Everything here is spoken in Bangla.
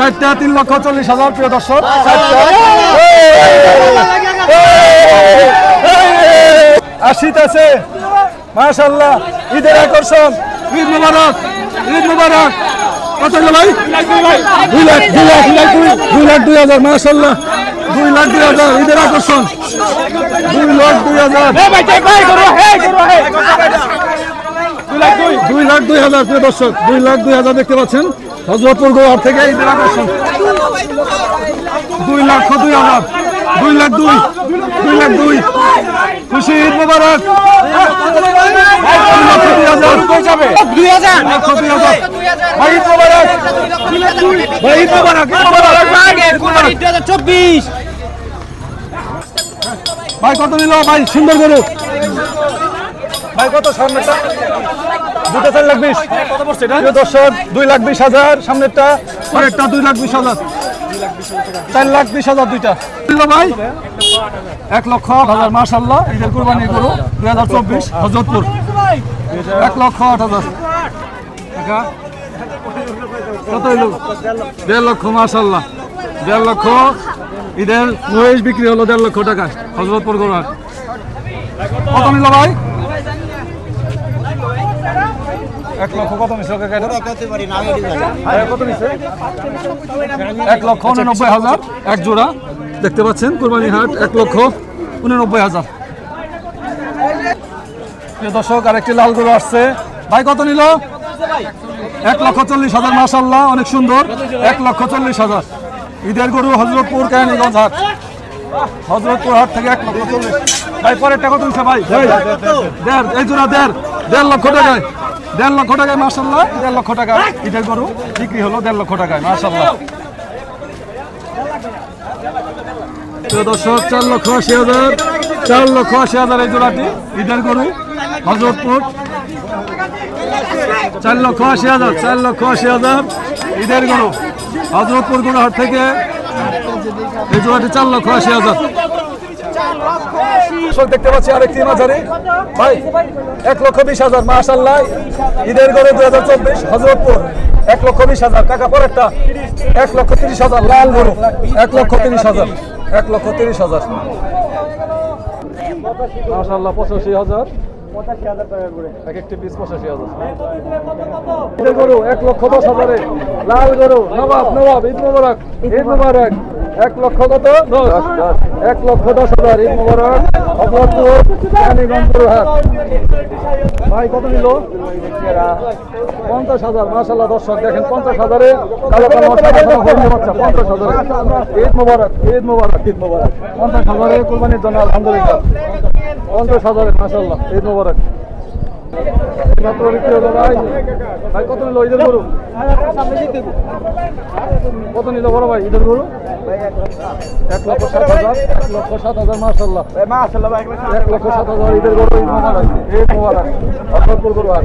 চারটা 3,40,000 প্রিয় দর্শক। আসিতেছে মাশাআল্লাহ, ঈদের আকর্ষণ। ঈদ মুবারক, ঈদ মুবারক। কত হলো ভাই? 2,02,000 মাশাআল্লাহ, 2,02,000 ঈদের আকর্ষণ। 2,02,000 2,02,000 প্রিয় দর্শক, 2,02,000 দেখতে পাচ্ছেন হযরতপুর গোয়ার থেকে ঈদের আকর্ষণ। 2,02,000 2,02,000 2,02,000 খুশি ঈদ মুবারক। 2,02,000 ভাই ঈদ মুবারক, ভাই ঈদ মুবারক, ঈদ মুবারক। 2024 ভাই কত নিল ভাই? সুন্দর গরু ভাই, কত সামনেটা? 2,20,000 কত পড়ছে এটা? দর্শক 2,20,000 সামনেরটা, পরেরটা 2,20,000, 4,20,000 দুইটা ভাই। 1,08,000 মাশাআল্লাহ, ঈদের কুরবানির গরু 2024 হযরতপুর। 1,08,000 টাকা। কত হইল? 1.5 লক্ষ মাশাআল্লাহ, 1.5 লক্ষ ঈদের মহিষ বিক্রি হলো 1.5 লক্ষ টাকা হযরতপুর গরু। কত নিল ভাই? 1 লক্ষ কত নিছে? কত নিছে? 1,89,000 এক জোড়া দেখতে পাচ্ছেন কুরবানি হাট, 1,89,000। প্রিয় দর্শক আরেকটি লাল গরু আসছে ভাই, কত নিল? 1,40,000 মাশাআল্লাহ, অনেক সুন্দর। 1,40,000 ঈদের গরু হযরতপুর কেরানীগঞ্জ হাট, হযরতপুর হাট থেকে 1,40,000 ভাই। পরেরটা কত নিছে ভাই? দেড়, এই জোড়া 1.5 লক্ষ টাকায়, 1.5 লক্ষ টাকায় মাশাআল্লাহ, 1.5 লক্ষ টাকা ঈদের গরু বিক্রি হলো 1.5 লক্ষ টাকায় মাশাআল্লাহ। প্রিয় দর্শক 4,80,000 4,80,000 এই জোড়াটি ঈদের গরু হযরতপুর। 4,80,000 4,80,000 ঈদের গরু হযরতপুর গরু হাট থেকে এই জোড়াটি 4,80,000। দেখতে পাচ্ছি আরেকটি মাঝারি ভাই, 1,20,000 মাশাআল্লাহ, ঈদের গরু 2024 হযরতপুর। 1,20,000 টাকা। পরেরটা 1,30,000 লাল গরু, 1,30,000 1,30,000 মাশাআল্লাহ। 85,000 এক একটি পিস 85,000 ঈদের গরু। 1,10,000 লাল গরু নবাব, ঈদ মুবারক, ঈদ মুবারক। 1 লক্ষ কত? 1,10,000 ঈদ মুবারক হযরতপুর কেরানীগঞ্জ গরু হাট। ভাই কত নিল? 50,000 মাশাআল্লাহ। দর্শক দেখেন 50,000-এ কালো কালো বাচ্চা 50,000-এ ঈদ মুবারক, ঈদ মুবারক, ঈদ মুবারক। 50,000-এ কুরবানির জন্য আলহামদুলিল্লাহ। 50,000-এ মাশাআল্লাহ, ঈদ মুবারক। মাত্র বিক্রি হলো ভাই। ভাই কত নিল ঈদের গরু? কত নিল বড় ভাই ঈদের গরু? 1,07,000 1,07,000 মাশাআল্লাহ, মাশাআল্লাহ ভাই। 1,07,000 ঈদের গরু, ঈদ মুবারক, ঈদ মুবারক হযরতপুর গরু হাট।